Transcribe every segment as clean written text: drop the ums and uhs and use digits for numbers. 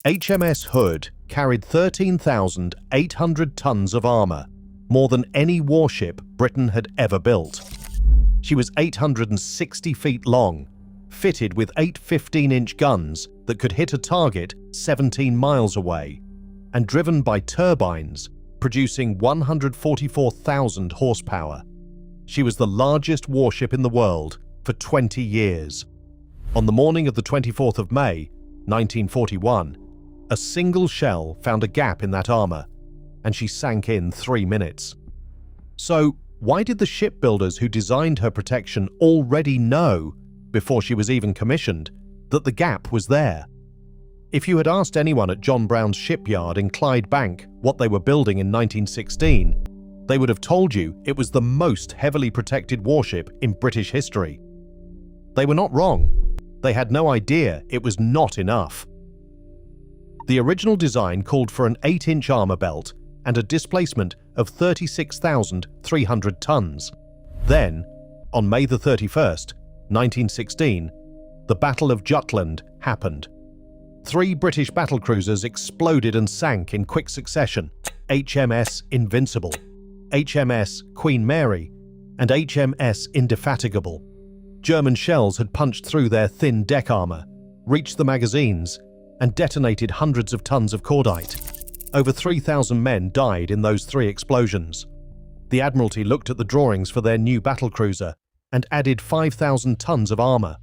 HMS Hood carried 13,800 tons of armour, more than any warship Britain had ever built. She was 860 feet long, fitted with 8 15-inch guns that could hit a target 17 miles away, and driven by turbines producing 144,000 horsepower. She was the largest warship in the world for 20 years. On the morning of the 24th of May, 1941, a single shell found a gap in that armour, and she sank in 3 minutes. So, why did the shipbuilders who designed her protection already know, before she was even commissioned, that the gap was there? If you had asked anyone at John Brown's Shipyard in Clydebank what they were building in 1916, they would have told you it was the most heavily protected warship in British history. They were not wrong. They had no idea it was not enough. The original design called for an 8-inch armour belt and a displacement of 36,300 tons. Then, on May the 31st, 1916, the Battle of Jutland happened. 3 British battlecruisers exploded and sank in quick succession: HMS Invincible, HMS Queen Mary, and HMS Indefatigable. German shells had punched through their thin deck armour, reached the magazines, and detonated hundreds of tons of cordite. Over 3,000 men died in those 3 explosions. The Admiralty looked at the drawings for their new battlecruiser and added 5,000 tons of armour.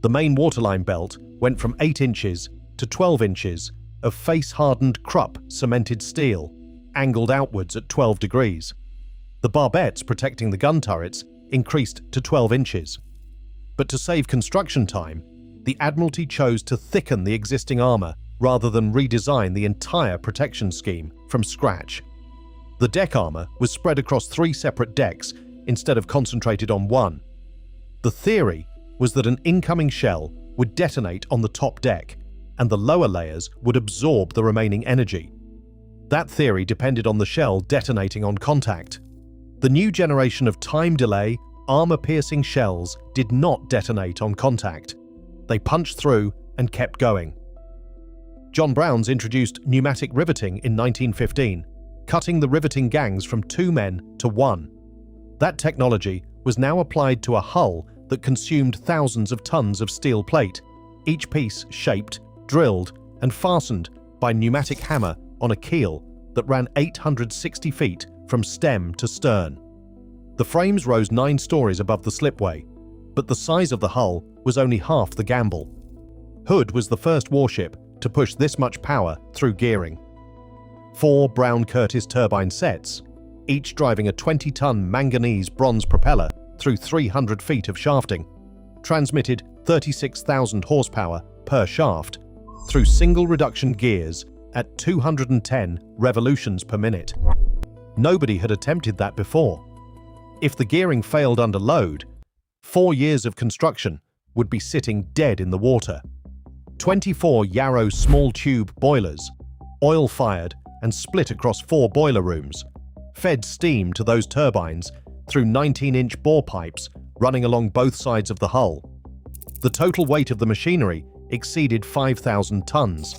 The main waterline belt went from 8 inches to 12 inches of face-hardened Krupp cemented steel, angled outwards at 12 degrees. The barbettes protecting the gun turrets increased to 12 inches. But to save construction time, the Admiralty chose to thicken the existing armour rather than redesign the entire protection scheme from scratch. The deck armour was spread across 3 separate decks instead of concentrated on one. The theory was that an incoming shell would detonate on the top deck, and the lower layers would absorb the remaining energy. That theory depended on the shell detonating on contact. The new generation of time delay, armour-piercing shells did not detonate on contact. They punched through and kept going. John Brown's introduced pneumatic riveting in 1915, cutting the riveting gangs from 2 men to 1. That technology was now applied to a hull that consumed thousands of tons of steel plate, each piece shaped, drilled, and fastened by pneumatic hammer on a keel that ran 860 feet from stem to stern. The frames rose 9 stories above the slipway, but the size of the hull was only half the gamble. Hood was the first warship to push this much power through gearing. 4 Brown Curtis turbine sets, each driving a 20-ton manganese bronze propeller through 300 feet of shafting, transmitted 36,000 horsepower per shaft through single reduction gears at 210 revolutions per minute. Nobody had attempted that before. If the gearing failed under load, 4 years of construction would be sitting dead in the water. 24 Yarrow small tube boilers, oil-fired and split across 4 boiler rooms, fed steam to those turbines through 19-inch bore pipes running along both sides of the hull. The total weight of the machinery exceeded 5,000 tons.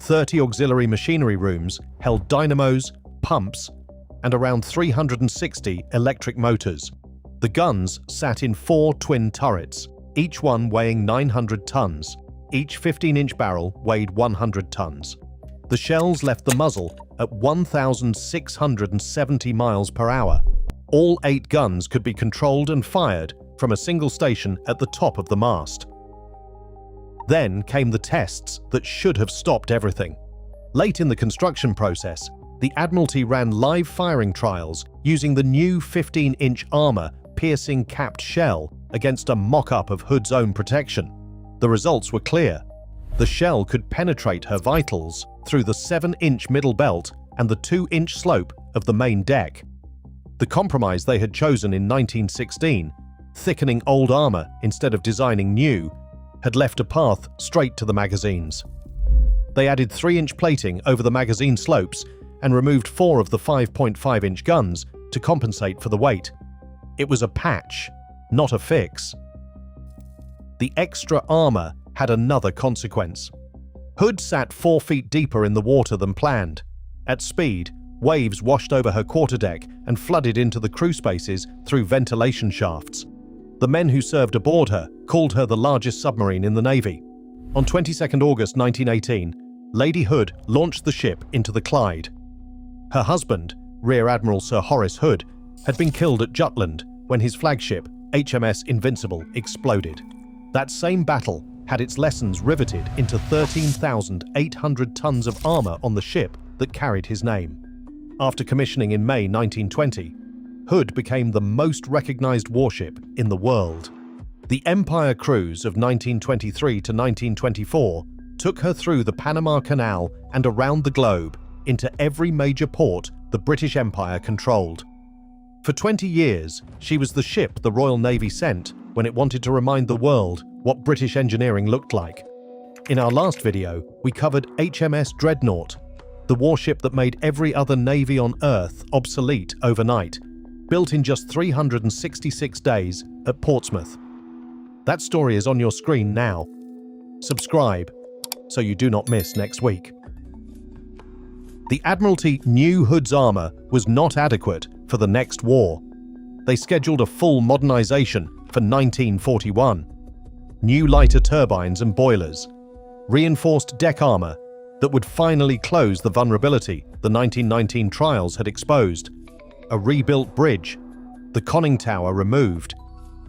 30 auxiliary machinery rooms held dynamos, pumps, and around 360 electric motors. The guns sat in 4 twin turrets, each one weighing 900 tons. Each 15-inch barrel weighed 100 tons. The shells left the muzzle at 1,670 miles per hour. All 8 guns could be controlled and fired from a single station at the top of the mast. Then came the tests that should have stopped everything. Late in the construction process, the Admiralty ran live firing trials using the new 15-inch armour-piercing capped shell against a mock-up of Hood's own protection. The results were clear. The shell could penetrate her vitals through the 7-inch middle belt and the 2-inch slope of the main deck. The compromise they had chosen in 1916, thickening old armour instead of designing new, had left a path straight to the magazines. They added 3-inch plating over the magazine slopes and removed 4 of the 5.5-inch guns to compensate for the weight. It was a patch, not a fix. The extra armour had another consequence. Hood sat 4 feet deeper in the water than planned. At speed, waves washed over her quarterdeck and flooded into the crew spaces through ventilation shafts. The men who served aboard her called her the largest submarine in the Navy. On 22 August 1918, Lady Hood launched the ship into the Clyde. Her husband, Rear Admiral Sir Horace Hood, had been killed at Jutland when his flagship, HMS Invincible, exploded. That same battle had its lessons riveted into 13,800 tons of armour on the ship that carried his name. After commissioning in May 1920, Hood became the most recognised warship in the world. The Empire cruise of 1923 to 1924 took her through the Panama Canal and around the globe into every major port the British Empire controlled. For 20 years, she was the ship the Royal Navy sent when it wanted to remind the world what British engineering looked like. In our last video, we covered HMS Dreadnought, the warship that made every other navy on Earth obsolete overnight, built in just 366 days at Portsmouth. That story is on your screen now. Subscribe so you do not miss next week. The Admiralty knew Hood's armour was not adequate for the next war. They scheduled a full modernisation for 1941. New lighter turbines and boilers, reinforced deck armour that would finally close the vulnerability the 1919 trials had exposed, a rebuilt bridge, the conning tower removed,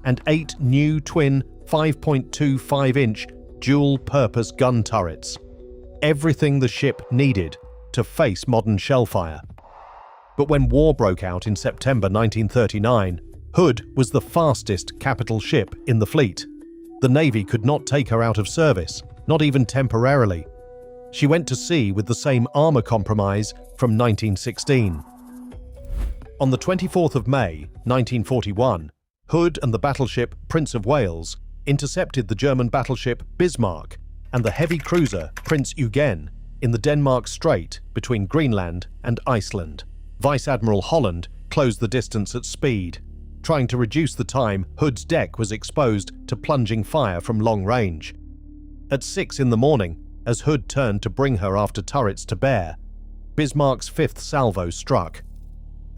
and 8 new twin 5.25-inch dual-purpose gun turrets. Everything the ship needed to face modern shellfire. But when war broke out in September 1939, Hood was the fastest capital ship in the fleet. The Navy could not take her out of service, not even temporarily. She went to sea with the same armour compromise from 1916. On the 24th of May, 1941, Hood and the battleship Prince of Wales intercepted the German battleship Bismarck and the heavy cruiser Prince Eugen in the Denmark Strait between Greenland and Iceland. Vice Admiral Holland closed the distance at speed, trying to reduce the time Hood's deck was exposed to plunging fire from long range. At 6 in the morning, as Hood turned to bring her after turrets to bear, Bismarck's 5th salvo struck.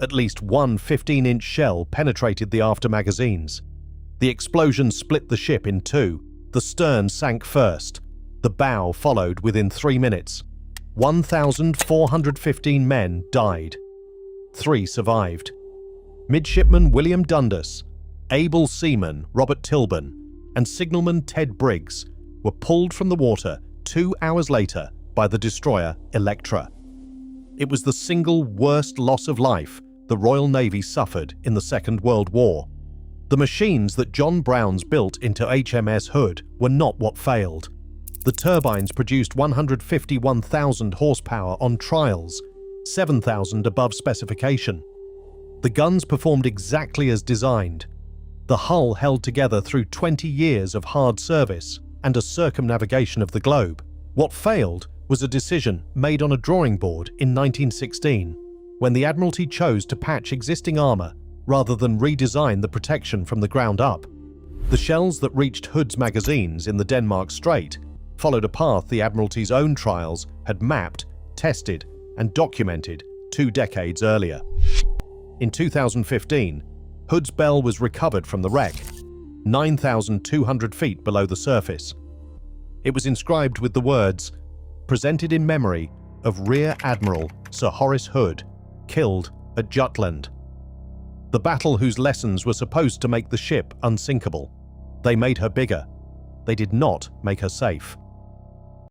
At least one 15-inch shell penetrated the after magazines. The explosion split the ship in two. The stern sank first. The bow followed within 3 minutes. 1,415 men died. 3 survived. Midshipman William Dundas, able seaman Robert Tilburn, and signalman Ted Briggs were pulled from the water 2 hours later by the destroyer Electra. It was the single worst loss of life the Royal Navy suffered in the Second World War. The machines that John Browns built into HMS Hood were not what failed. The turbines produced 151,000 horsepower on trials, 7,000 above specification. The guns performed exactly as designed. The hull held together through 20 years of hard service and a circumnavigation of the globe. What failed was a decision made on a drawing board in 1916, when the Admiralty chose to patch existing armour rather than redesign the protection from the ground up. The shells that reached Hood's magazines in the Denmark Strait followed a path the Admiralty's own trials had mapped, tested, and documented 2 decades earlier. In 2015, Hood's bell was recovered from the wreck, 9,200 feet below the surface. It was inscribed with the words, "Presented in memory of Rear Admiral Sir Horace Hood, killed at Jutland." The battle whose lessons were supposed to make the ship unsinkable. They made her bigger. They did not make her safe.